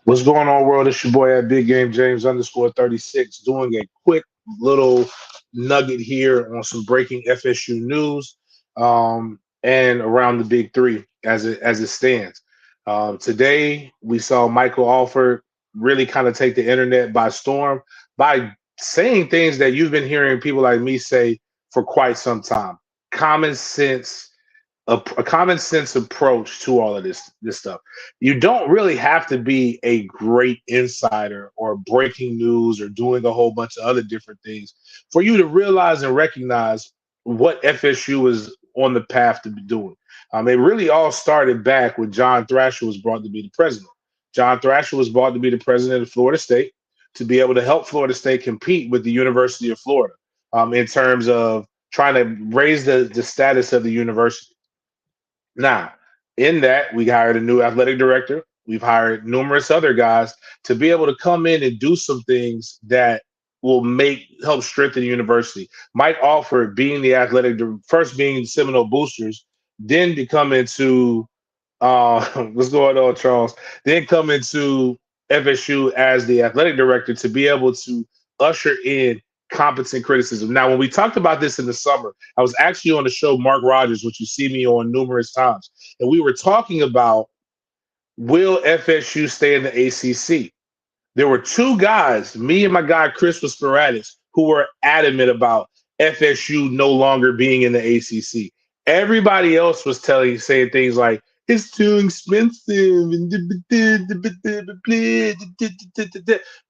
What's going on, world? It's your boy at Big Game James underscore 36, doing a quick little nugget here on some breaking FSU news and around the Big Three as it stands. Today, we saw Michael Alford really kind of take the internet by storm by saying things that you've been hearing people like me say for quite some time. Common sense a common sense approach to all of this stuff. You don't really have to be a great insider or breaking news or doing a whole bunch of other different things for you to realize and recognize what FSU is on the path to be doing. It really all started back when John Thrasher was brought to be the president. John Thrasher was brought to be the president of Florida State to be able to help Florida State compete with the University of Florida in terms of trying to raise the status of the university. Now, in that, we hired a new athletic director. We've hired numerous other guys to be able to come in and do some things that will help strengthen the university. Mike Alford being the first being Seminole Boosters, then to come into what's going on, Charles? Then come into FSU as the athletic director to be able to usher in competent criticism. Now, when we talked about this in the summer, I was actually on the show Mark Rogers, which you see me on numerous times, and we were talking about will FSU stay in the ACC? There were two guys, me and my guy Chris Sparatus, who were adamant about FSU no longer being in the ACC. Everybody else was saying things like it's too expensive.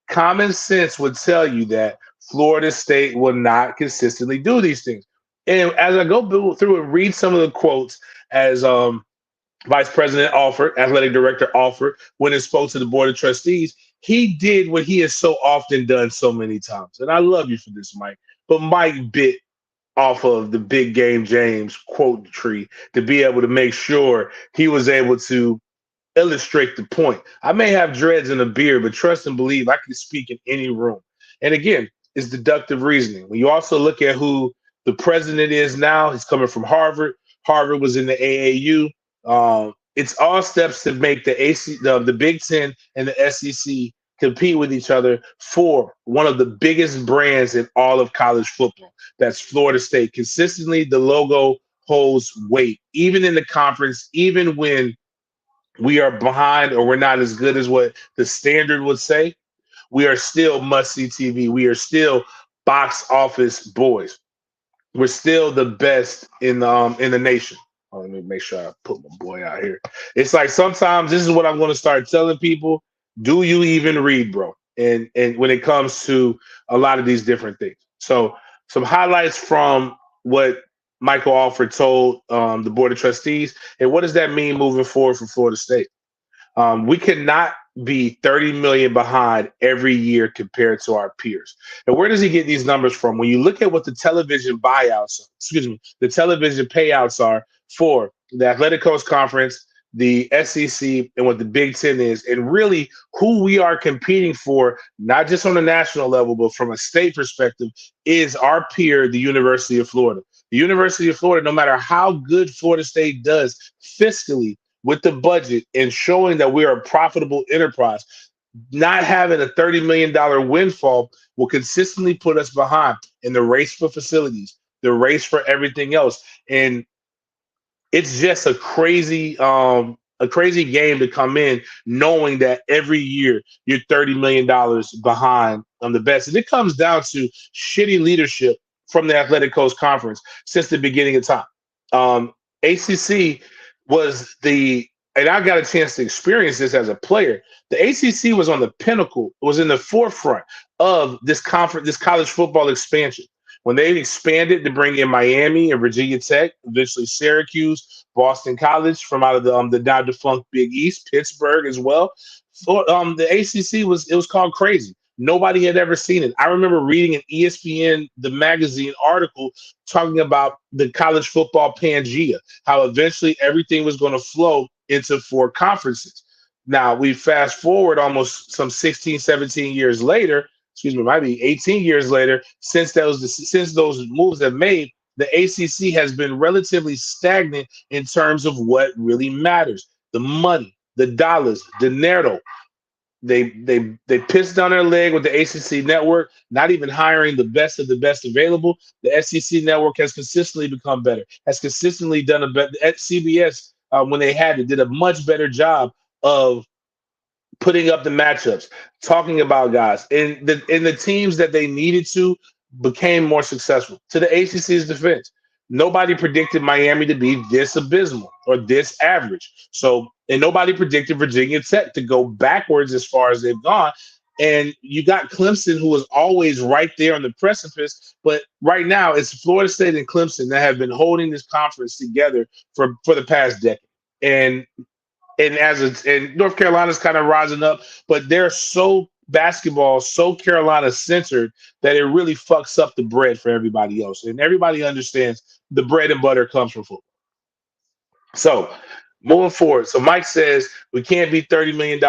Common sense would tell you that Florida State will not consistently do these things. And as I go through and read some of the quotes as Vice President Alford, Athletic Director Alford, when he spoke to the Board of Trustees, he did what he has so often done so many times. And I love you for this, Mike. But Mike bit off of the Big Game James quote tree to be able to make sure he was able to illustrate the point. I may have dreads and a beard, but trust and believe I can speak in any room. And again, it's deductive reasoning. When you also look at who the president is now, he's coming from Harvard. Harvard was in the AAU. It's all steps to make the Big Ten and the SEC compete with each other for one of the biggest brands in all of college football. That's Florida State. Consistently, the logo holds weight, even in the conference, even when we are behind or we're not as good as what the standard would say. We are still must-see TV. We are still box office boys. We're still the best in the nation. Oh, let me make sure I put my boy out here. It's like sometimes this is what I'm going to start telling people. Do you even read, bro? And when it comes to a lot of these different things. So some highlights from what Michael Alford told the Board of Trustees. And what does that mean moving forward for Florida State? We cannot be 30 million behind every year compared to our peers. And where does he get these numbers from? When you look at what the television the television payouts are for the Athletic Coast Conference, the SEC, and what the Big Ten is, and really who we are competing for, not just on the national level, but from a state perspective, is our peer, the University of Florida. The University of Florida, no matter how good Florida State does fiscally with the budget and showing that we are a profitable enterprise, not having a $30 million windfall will consistently put us behind in the race for facilities, the race for everything else. And it's just a crazy game to come in knowing that every year you're $30 million behind on the best. And it comes down to shitty leadership from the Athletic Coast Conference since the beginning of time. ACC was and I got a chance to experience this as a player. The ACC was on the pinnacle, was in the forefront of this college football expansion. When they expanded to bring in Miami and Virginia Tech, eventually Syracuse, Boston College from out of the now defunct Big East, Pittsburgh as well. So, the ACC was called crazy. Nobody had ever seen it. I remember reading an ESPN, the magazine article talking about the college football Pangea, how eventually everything was going to flow into 4 conferences. Now, we fast forward almost some 16, 17 years later, might be 18 years later, since those moves have made, the ACC has been relatively stagnant in terms of what really matters. The money, the dollars, dinero. They pissed down their leg with the ACC network, not even hiring the best of the best available. The SEC network has consistently become better, has consistently done a better. At CBS, when they had it, did a much better job of putting up the matchups, talking about guys, and the teams that they needed to became more successful. To the ACC's defense, nobody predicted Miami to be this abysmal or this average. So, and nobody predicted Virginia Tech to go backwards as far as they've gone. And you got Clemson, who was always right there on the precipice. But right now, it's Florida State and Clemson that have been holding this conference together for the past decade. And North Carolina's kind of rising up, but they're so basketball, so Carolina centered that it really fucks up the bread for everybody else. And everybody understands the bread and butter comes from football. So moving forward, so Mike says we can't be $30 million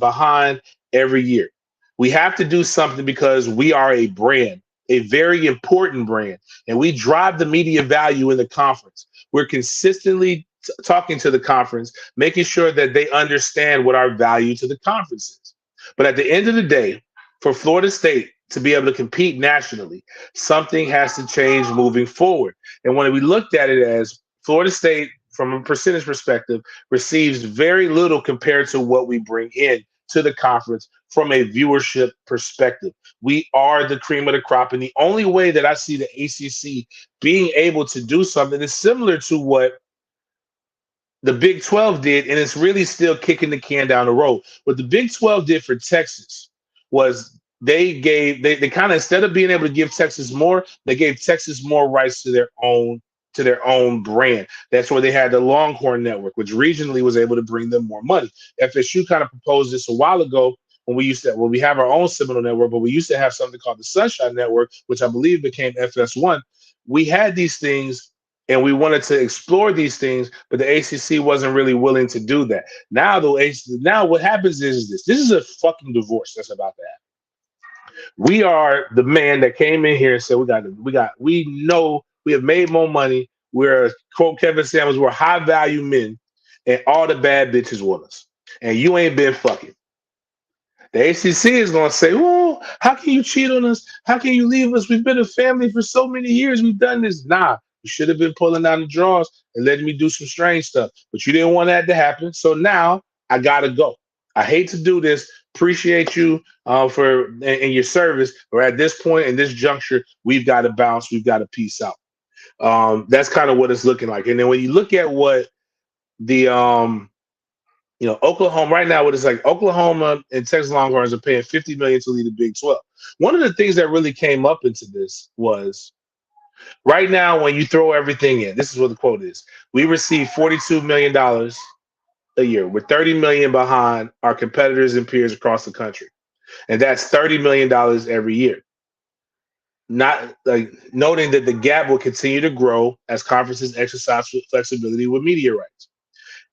behind every year. We have to do something because we are a brand, a very important brand, and we drive the media value in the conference. We're consistently talking to the conference, making sure that they understand what our value to the conference is. But at the end of the day, for Florida State to be able to compete nationally, something has to change moving forward. And when we looked at it as Florida State, from a percentage perspective, receives very little compared to what we bring in to the conference from a viewership perspective. We are the cream of the crop. And the only way that I see the ACC being able to do something is similar to what the Big 12 did, and it's really still kicking the can down the road. What the Big 12 did for Texas was they kind of, instead of being able to give Texas more, they gave Texas more rights to their own brand. That's where they had the Longhorn Network, which regionally was able to bring them more money. FSU kind of proposed this a while ago when we have our own Seminole Network, but we used to have something called the Sunshine Network, which I believe became FS1. We had these things and we wanted to explore these things, but the ACC wasn't really willing to do that. Now what happens is this. This is a fucking divorce that's about to happen. We are the man that came in here and said, we know we have made more money. We're, quote Kevin Samuels, we're high value men, and all the bad bitches want us. And you ain't been fucking. The ACC is going to say, well, how can you cheat on us? How can you leave us? We've been a family for so many years. We've done this. Nah, you should have been pulling down the drawers and letting me do some strange stuff. But you didn't want that to happen. So now I got to go. I hate to do this. Appreciate you for in your service. Or at this point, in this juncture, we've got to bounce. We've got to peace out. That's kind of what it's looking like. And then when you look at what the Oklahoma right now, what it's like, Oklahoma and Texas Longhorns are paying $50 million to lead the Big 12. One of the things that really came up into this was right now when you throw everything in, this is what the quote is: we receive $42 million a year. We're $30 million behind our competitors and peers across the country, and that's $30 million every year. Not like noting that the gap will continue to grow as conferences exercise flexibility with media rights.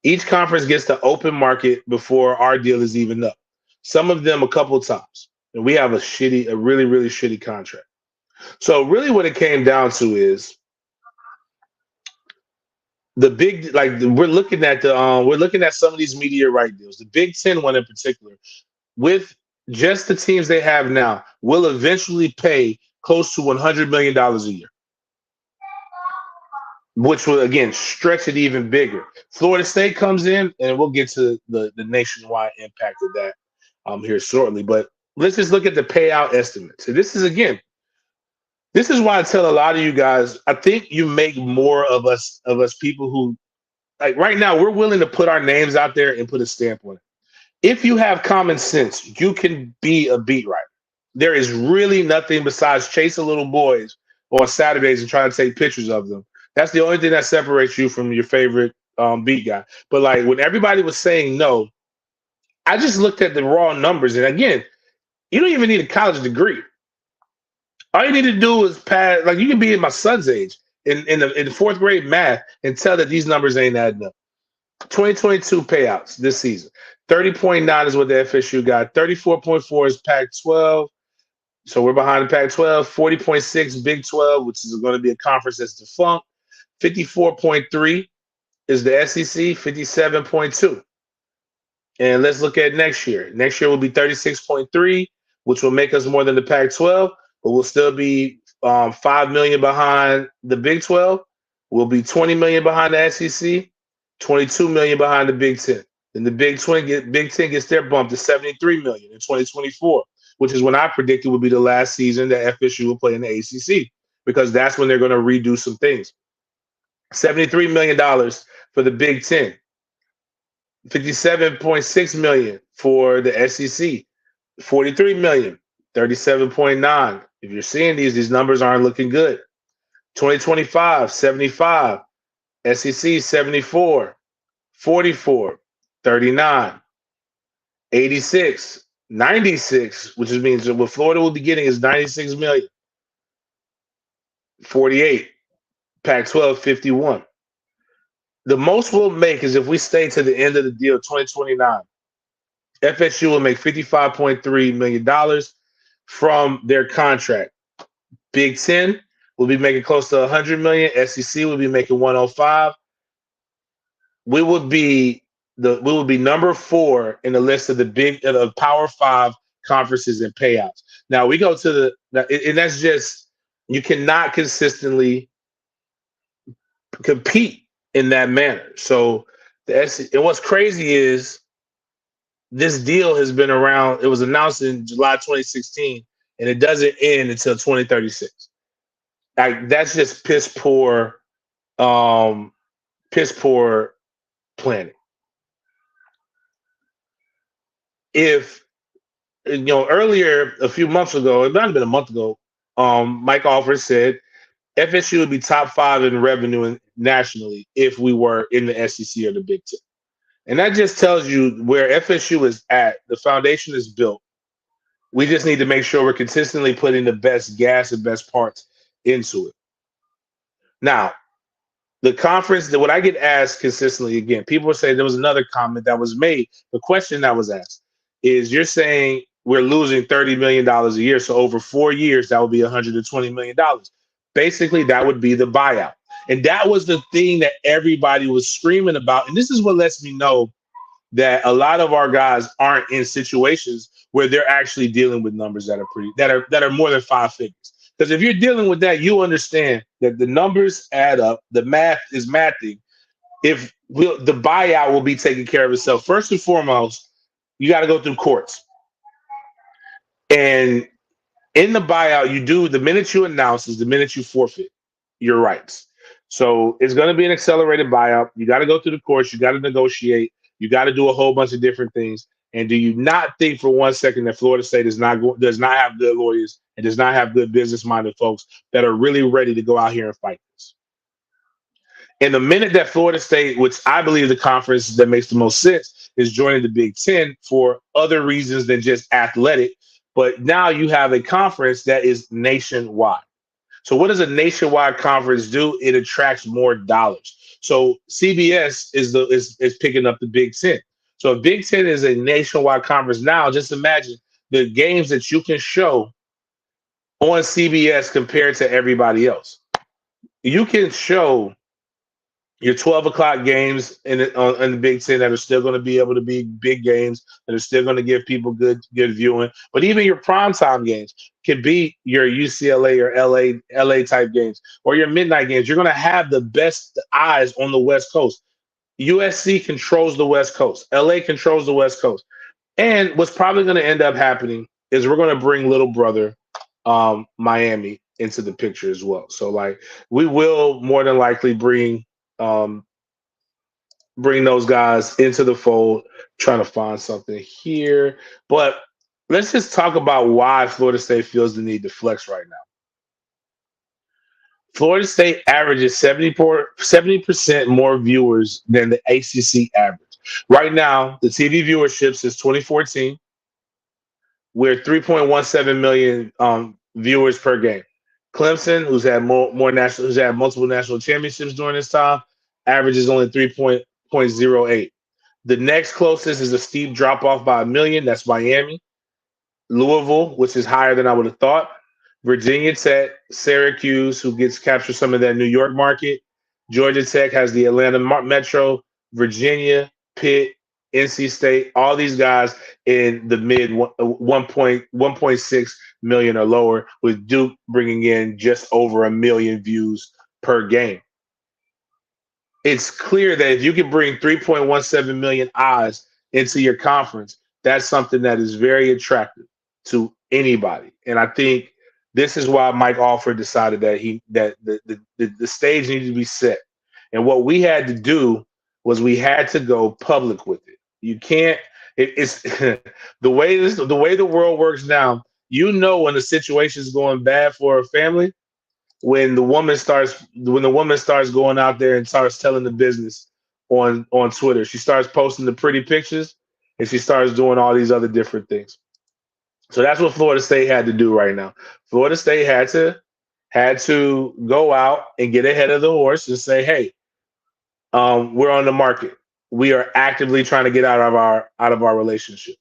Each conference gets the open market before our deal is even up. Some of them a couple of times. And we have a really, really shitty contract. So really what it came down to is we're looking at some of these media right deals. The Big Ten one in particular, with just the teams they have now, will eventually pay close to $100 million a year, which will, again, stretch it even bigger. Florida State comes in, and we'll get to the nationwide impact of that here shortly. But let's just look at the payout estimates. And this is why I tell a lot of you guys, I think you make more of us people who, like right now, we're willing to put our names out there and put a stamp on it. If you have common sense, you can be a beat writer. There is really nothing besides chasing little boys on Saturdays and trying to take pictures of them. That's the only thing that separates you from your favorite beat guy. But like when everybody was saying no, I just looked at the raw numbers. And again, you don't even need a college degree. All you need to do is pass. Like you can be in my son's age in the fourth grade math and tell that these numbers ain't adding up. 2022 payouts this season. 30.9 is what the FSU got. 34.4 is Pac-12. So we're behind the Pac-12. 40.6 Big 12, which is going to be a conference that's defunct. 54.3 is the SEC. 57.2. And let's look at next year. Next year will be 36.3, which will make us more than the Pac-12, but we'll still be 5 million behind the Big 12. We'll be 20 million behind the SEC, 22 million behind the Big 10. Then the Big 10 gets their bump to 73 million in 2024, which is when I predicted would be the last season that FSU will play in the ACC, because that's when they're going to redo some things. $73 million for the Big 10. 57.6 million for the SEC, 43 million, 37.9. If you're seeing these numbers aren't looking good. 2025, 75, SEC 74, 44, 39, 86, 96, which means what Florida will be getting is 96 million, 48, Pac-12 51. The most we'll make is if we stay to the end of the deal, 2029. FSU will make $55.3 million from their contract. Big 10 will be making close to $100 million. SEC will be making 105. We will be number 4 in the list of the Power 5 conferences and payouts. Now we go to and that's just, you cannot consistently compete in that manner. So and what's crazy is this deal has been around. It was announced in July 2016, and it doesn't end until 2036. Like, that's just piss poor planning. If earlier, a few months ago, it might have been a month ago, Mike Alford said FSU would be top 5 in revenue nationally if we were in the SEC or the Big 10. And that just tells you where FSU is at. The foundation is built. We just need to make sure we're consistently putting the best gas and best parts into it. Now, the conference, that what I get asked consistently, again, people are saying there was another comment that was made. The question that was asked is, you're saying we're losing $30 million a year. So over 4 years, that would be $120 million. Basically, that would be the buyout. And that was the thing that everybody was screaming about. And this is what lets me know that a lot of our guys aren't in situations where they're actually dealing with numbers that are more than 5 figures. Because if you're dealing with that, you understand that the numbers add up. The math is mathing. If the buyout will be taking care of itself. First and foremost, you got to go through courts. And in the buyout, the minute you announce is the minute you forfeit your rights. So it's going to be an accelerated buyout. You got to go through the courts. You got to negotiate. You got to do a whole bunch of different things. And do you not think for 1 second that Florida State does not have good lawyers and does not have good business-minded folks that are really ready to go out here and fight this? And the minute that Florida State, which I believe the conference that makes the most sense, is joining the Big 10 for other reasons than just athletic, but now you have a conference that is nationwide. So what does a nationwide conference do? It attracts more dollars. So CBS is picking up the Big 10. So if Big 10 is a nationwide conference now, just imagine the games that you can show on CBS compared to everybody else. You can show your 12 o'clock games in the Big 10 that are still going to be able to be big games, that are still going to give people good viewing. But even your primetime games can be your UCLA or LA type games, or your midnight games. You're going to have the best eyes on the West Coast. USC controls the West Coast. LA controls the West Coast. And what's probably going to end up happening is we're going to bring little brother Miami into the picture as well. So, like, we will more than likely bring those guys into the fold. Trying to find something here, but let's just talk about why Florida State feels the need to flex right now. Florida State averages 70% more viewers than the ACC average. Right now, the TV viewership since 2014, we're 3.17 million viewers per game. Clemson, who's had multiple national championships during this time, averages only 3.08. The next closest is a steep drop off by 1 million. That's Miami. Louisville, which is higher than I would have thought. Virginia Tech, Syracuse, who captures some of that New York market. Georgia Tech has the Atlanta Metro. Virginia, Pitt, NC State, all these guys in the mid 1.6 million or lower, with Duke bringing in just over 1 million views per game. It's clear that if you can bring 3.17 million eyes into your conference, that's something that is very attractive to anybody. And I think this is why Mike Alford decided that the stage needed to be set. And what we had to do was we had to go public with it. You can't. It's the way the world works now. You know when the situation is going bad for a family, when the woman starts going out there and starts telling the business on Twitter. She starts posting the pretty pictures and she starts doing all these other different things. So that's what Florida State had to do right now. Florida State had to go out and get ahead of the horse and say, "Hey, we're on the market. We are actively trying to get out of our relationship."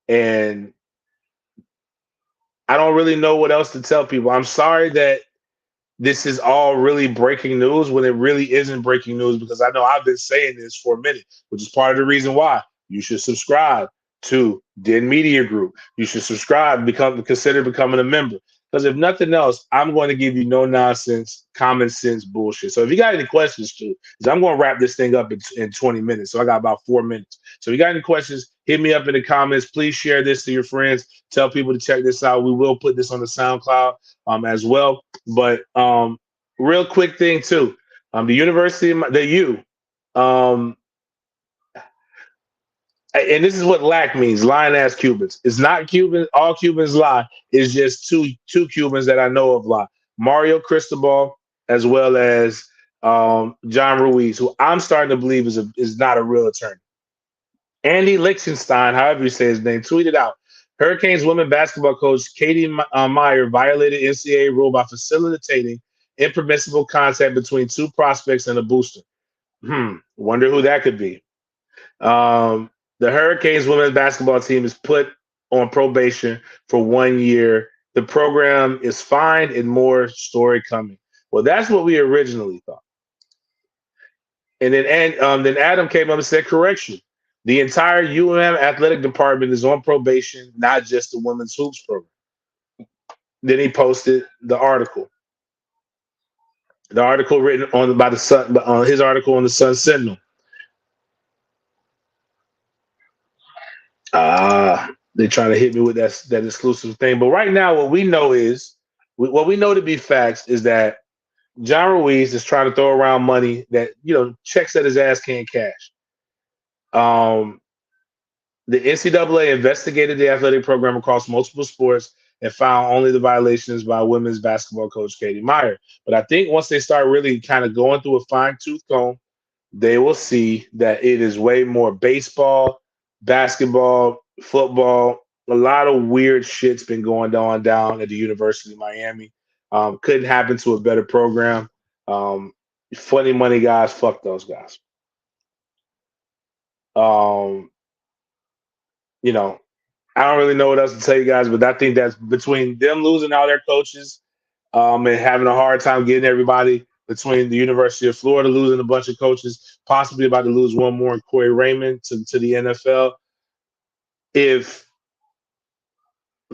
And I don't really know what else to tell people. I'm sorry that this is all really breaking news when it really isn't breaking news, because I know I've been saying this for a minute, which is part of the reason why you should subscribe to Den Media Group. You should subscribe, consider becoming a member. Because if nothing else, I'm going to give you no nonsense, common sense bullshit. So if you got any questions, too, because I'm going to wrap this thing up in 20 minutes. So I got about 4 minutes. So if you got any questions, hit me up in the comments. Please share this to your friends. Tell people to check this out. We will put this on the SoundCloud as well. But real quick thing, too. The University, the U, and this is what LAC means, lying ass Cubans. It's not Cuban. All Cubans lie. It's just two Cubans that I know of lie. Mario Cristobal as well as John Ruiz, who I'm starting to believe is not a real attorney. Andy Lichtenstein, however you say his name, tweeted out, Hurricanes women basketball coach Katie Meyer violated NCAA rule by facilitating impermissible contact between two prospects and a booster. Wonder who that could be. The Hurricanes women's basketball team is put on probation for 1 year. The program is fined and more story coming. Well, that's what we originally thought. And then Adam came up and said, correction. The entire UM athletic department is on probation, not just the women's hoops program. Then he posted the article. The article written on by the Sun, his article on the Sun Sentinel. They trying to hit me with that exclusive thing. But right now, what we know to be facts is that John Ruiz is trying to throw around money that, checks that his ass can't cash. The NCAA investigated the athletic program across multiple sports and found only the violations by women's basketball coach Katie Meyer. But I think once they start really kind of going through a fine-tooth comb, they will see that it is way more baseball, basketball, football. A lot of weird shit's been going on down at the University of Miami. Couldn't happen to a better program. Funny money guys, fuck those guys. I don't really know what else to tell you guys, but I think that's between them losing all their coaches and having a hard time getting everybody, between the University of Florida losing a bunch of coaches, possibly about to lose one more in Corey Raymond to the NFL. If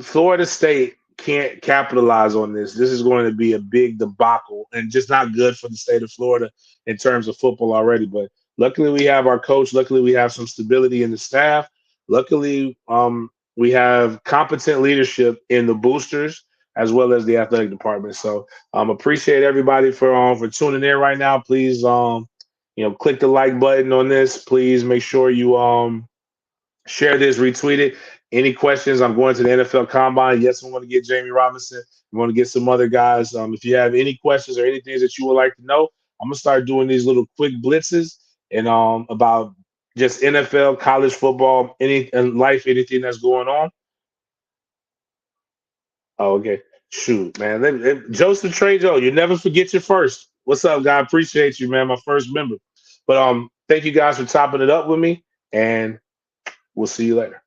Florida State can't capitalize on this is going to be a big debacle and just not good for the state of Florida in terms of football already. But luckily we have our coach. Luckily we have some stability in the staff. Luckily we have competent leadership in the boosters as well as the athletic department. So appreciate everybody for tuning in right now. Please click the like button on this. Please make sure you share this, retweet it. Any questions? I'm going to the NFL Combine. Yes, I'm going to get Jamie Robinson. I'm going to get some other guys. If you have any questions or anything that you would like to know, I'm going to start doing these little quick blitzes and about just NFL, college football, life, anything that's going on. Oh, okay. Shoot, man. Joseph Trey Joe, you never forget your first. What's up, guy? Appreciate you, man. My first member. But thank you guys for topping it up with me, and we'll see you later.